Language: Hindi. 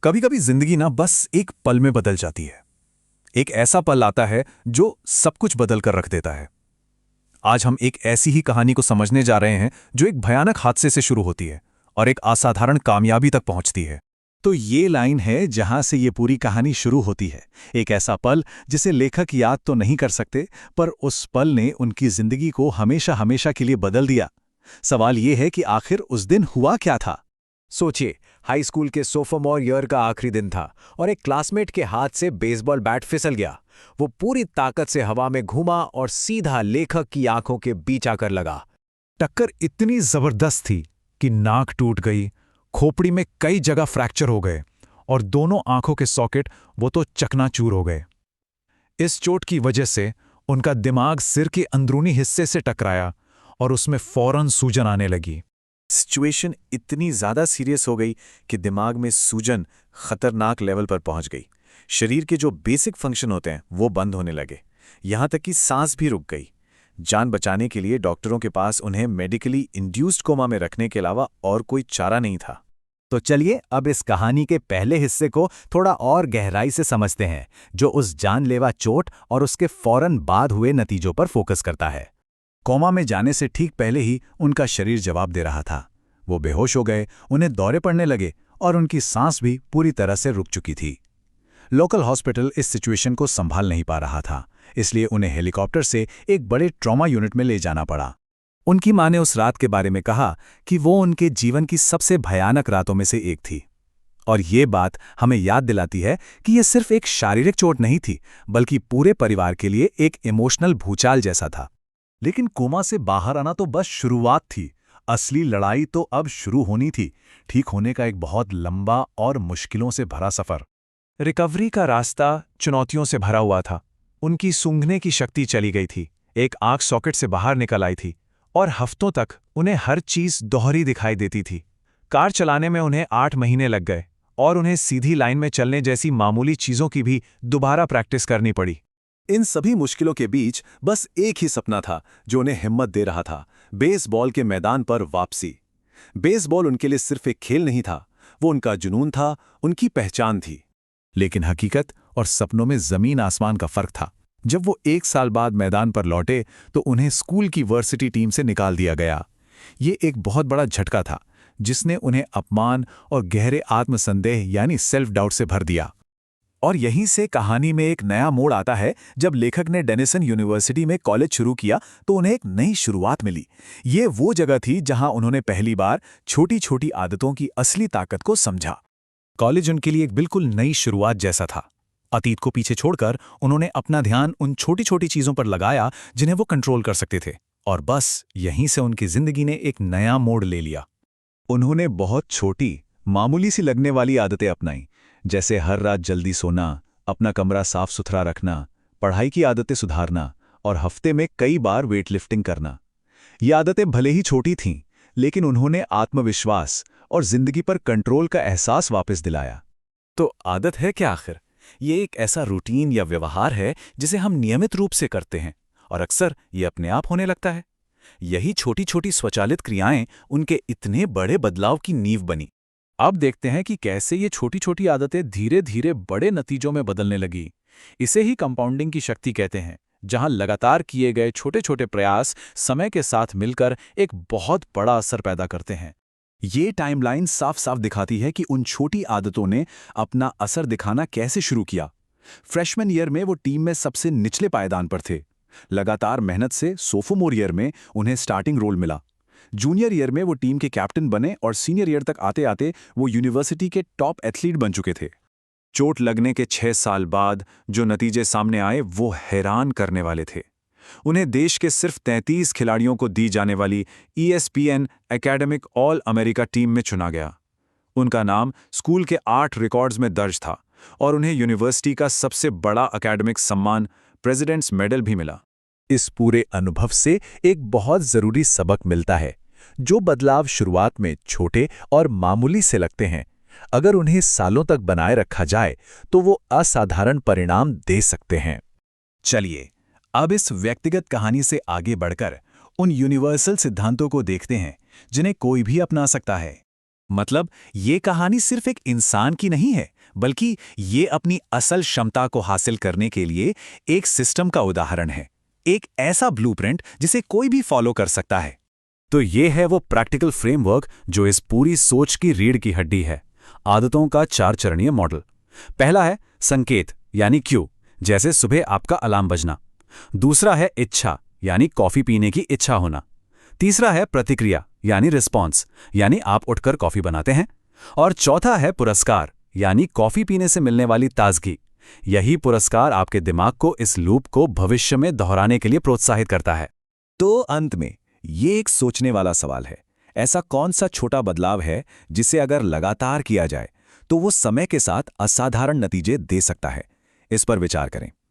कभी कभी जिंदगी ना बस एक पल में बदल जाती है। एक ऐसा पल आता है जो सब कुछ बदल कर रख देता है। आज हम एक ऐसी ही कहानी को समझने जा रहे हैं जो एक भयानक हादसे से शुरू होती है और एक असाधारण कामयाबी तक पहुंचती है। तो ये लाइन है जहां से ये पूरी कहानी शुरू होती है। एक ऐसा पल जिसे लेखक याद तो नहीं कर सकते, पर उस पल ने उनकी जिंदगी को हमेशा हमेशा के लिए बदल दिया। सवाल ये है कि आखिर उस दिन हुआ क्या था। सोचिए, हाई स्कूल के सोफोमोर ईयर का आखिरी दिन था और एक क्लासमेट के हाथ से बेसबॉल बैट फिसल गया। वो पूरी ताकत से हवा में घूमा और सीधा लेखक की आंखों के बीच आकर लगा। टक्कर इतनी जबरदस्त थी कि नाक टूट गई, खोपड़ी में कई जगह फ्रैक्चर हो गए और दोनों आंखों के सॉकेट वो तो चकनाचूर हो गए। इस चोट की वजह से उनका दिमाग सिर के अंदरूनी हिस्से से टकराया और उसमें फौरन सूजन आने लगी। सिचुएशन इतनी ज्यादा सीरियस हो गई कि दिमाग में सूजन खतरनाक लेवल पर पहुंच गई। शरीर के जो बेसिक फंक्शन होते हैं वो बंद होने लगे। यहां तक कि सांस भी रुक गई। जान बचाने के लिए डॉक्टरों के पास उन्हें मेडिकली इंड्यूस्ड कोमा में रखने के अलावा और कोई चारा नहीं था। तो चलिए अब इस कहानी के पहले हिस्से को थोड़ा और गहराई से समझते हैं, जो उस जानलेवा चोट और उसके फौरन बाद हुए नतीजों पर फोकस करता है। कोमा में जाने से ठीक पहले ही उनका शरीर जवाब दे रहा था। वो बेहोश हो गए, उन्हें दौरे पड़ने लगे और उनकी सांस भी पूरी तरह से रुक चुकी थी। लोकल हॉस्पिटल इस सिचुएशन को संभाल नहीं पा रहा था, इसलिए उन्हें हेलीकॉप्टर से एक बड़े ट्रॉमा यूनिट में ले जाना पड़ा। उनकी मां ने उस रात के बारे में कहा कि वो उनके जीवन की सबसे भयानक रातों में से एक थी। और ये बात हमें याद दिलाती है कि ये सिर्फ एक शारीरिक चोट नहीं थी, बल्कि पूरे परिवार के लिए एक इमोशनल भूचाल जैसा था। लेकिन कोमा से बाहर आना तो बस शुरुआत थी। असली लड़ाई तो अब शुरू होनी थी। ठीक होने का एक बहुत लंबा और मुश्किलों से भरा सफर। रिकवरी का रास्ता चुनौतियों से भरा हुआ था। उनकी सूंघने की शक्ति चली गई थी, एक आंख सॉकेट से बाहर निकल आई थी और हफ्तों तक उन्हें हर चीज दोहरी दिखाई देती थी। कार चलाने में उन्हें 8 महीने लग गए और उन्हें सीधी लाइन में चलने जैसी मामूली चीजों की भी दोबारा प्रैक्टिस करनी पड़ी। इन सभी मुश्किलों के बीच बस एक ही सपना था जो उन्हें हिम्मत दे रहा था, बेसबॉल के मैदान पर वापसी। बेसबॉल उनके लिए सिर्फ एक खेल नहीं था, वो उनका जुनून था, उनकी पहचान थी। लेकिन हकीकत और सपनों में जमीन आसमान का फर्क था। जब वो 1 साल बाद मैदान पर लौटे तो उन्हें स्कूल की वर्सिटी टीम से निकाल दिया गया। ये एक बहुत बड़ा झटका था, जिसने उन्हें अपमान और गहरे आत्मसंदेह यानी सेल्फ डाउट से भर दिया। और यहीं से कहानी में एक नया मोड़ आता है। जब लेखक ने डेनिसन यूनिवर्सिटी में कॉलेज शुरू किया तो उन्हें एक नई शुरुआत मिली। ये वो जगह थी जहां उन्होंने पहली बार छोटी छोटी आदतों की असली ताकत को समझा। कॉलेज उनके लिए एक बिल्कुल नई शुरुआत जैसा था। अतीत को पीछे छोड़कर उन्होंने अपना ध्यान उन छोटी छोटी चीजों पर लगाया जिन्हें वो कंट्रोल कर सकते थे। और बस यहीं से उनकी जिंदगी ने एक नया मोड़ ले लिया। उन्होंने बहुत छोटी, मामूली सी लगने वाली आदतें अपनाई, जैसे हर रात जल्दी सोना, अपना कमरा साफ सुथरा रखना, पढ़ाई की आदतें सुधारना और हफ्ते में कई बार वेटलिफ्टिंग करना। ये आदतें भले ही छोटी थीं, लेकिन उन्होंने आत्मविश्वास और जिंदगी पर कंट्रोल का एहसास वापस दिलाया। तो आदत है क्या आखिर? ये एक ऐसा रूटीन या व्यवहार है जिसे हम नियमित रूप से करते हैं और अक्सर ये अपने आप होने लगता है। यही छोटी छोटी स्वचालित क्रियाएं उनके इतने बड़े बदलाव की नींव बनी। अब देखते हैं कि कैसे ये छोटी छोटी आदतें धीरे धीरे बड़े नतीजों में बदलने लगी। इसे ही कंपाउंडिंग की शक्ति कहते हैं, जहां लगातार किए गए छोटे छोटे प्रयास समय के साथ मिलकर एक बहुत बड़ा असर पैदा करते हैं। ये टाइमलाइन साफ साफ दिखाती है कि उन छोटी आदतों ने अपना असर दिखाना कैसे शुरू किया। फ्रेशमैन ईयर में वो टीम में सबसे निचले पायदान पर थे। लगातार मेहनत से सोफोमोर ईयर में उन्हें स्टार्टिंग रोल मिला। जूनियर ईयर में वो टीम के कैप्टन बने और सीनियर ईयर तक आते आते वो यूनिवर्सिटी के टॉप एथलीट बन चुके थे। चोट लगने के 6 साल बाद जो नतीजे सामने आए वो हैरान करने वाले थे। उन्हें देश के सिर्फ 33 खिलाड़ियों को दी जाने वाली ESPN academic all America team में चुना गया। उनका नाम स्कूल के 8 रिकॉर्ड्स में दर्ज था और उन्हें यूनिवर्सिटी का सबसे बड़ा एकेडमिक सम्मान प्रेसिडेंट्स मेडल भी मिला। इस पूरे अनुभव से एक बहुत जरूरी सबक मिलता है। जो बदलाव शुरुआत में छोटे और मामूली से लगते हैं, अगर उन्हें सालों तक बनाए रखा जाए तो वो असाधारण परिणाम दे सकते हैं। चलिए अब इस व्यक्तिगत कहानी से आगे बढ़कर उन यूनिवर्सल सिद्धांतों को देखते हैं जिन्हें कोई भी अपना सकता है। मतलब ये कहानी सिर्फ एक इंसान की नहीं है, बल्कि ये अपनी असल क्षमता को हासिल करने के लिए एक सिस्टम का उदाहरण है, एक ऐसा ब्लूप्रिंट जिसे कोई भी फॉलो कर सकता है। तो ये है वो प्रैक्टिकल फ्रेमवर्क जो इस पूरी सोच की रीढ़ की हड्डी है। आदतों का 4 चरणीय मॉडल। पहला है संकेत यानी क्यू, जैसे सुबह आपका अलार्म बजना। दूसरा है इच्छा यानी कॉफी पीने की इच्छा होना। तीसरा है प्रतिक्रिया यानी रिस्पॉन्स, यानी आप उठकर कॉफी बनाते हैं। और चौथा है पुरस्कार यानी कॉफी पीने से मिलने वाली ताजगी। यही पुरस्कार आपके दिमाग को इस लूप को भविष्य में दोहराने के लिए प्रोत्साहित करता है। तो अंत में ये एक सोचने वाला सवाल है, ऐसा कौन सा छोटा बदलाव है जिसे अगर लगातार किया जाए तो वो समय के साथ असाधारण नतीजे दे सकता है? इस पर विचार करें।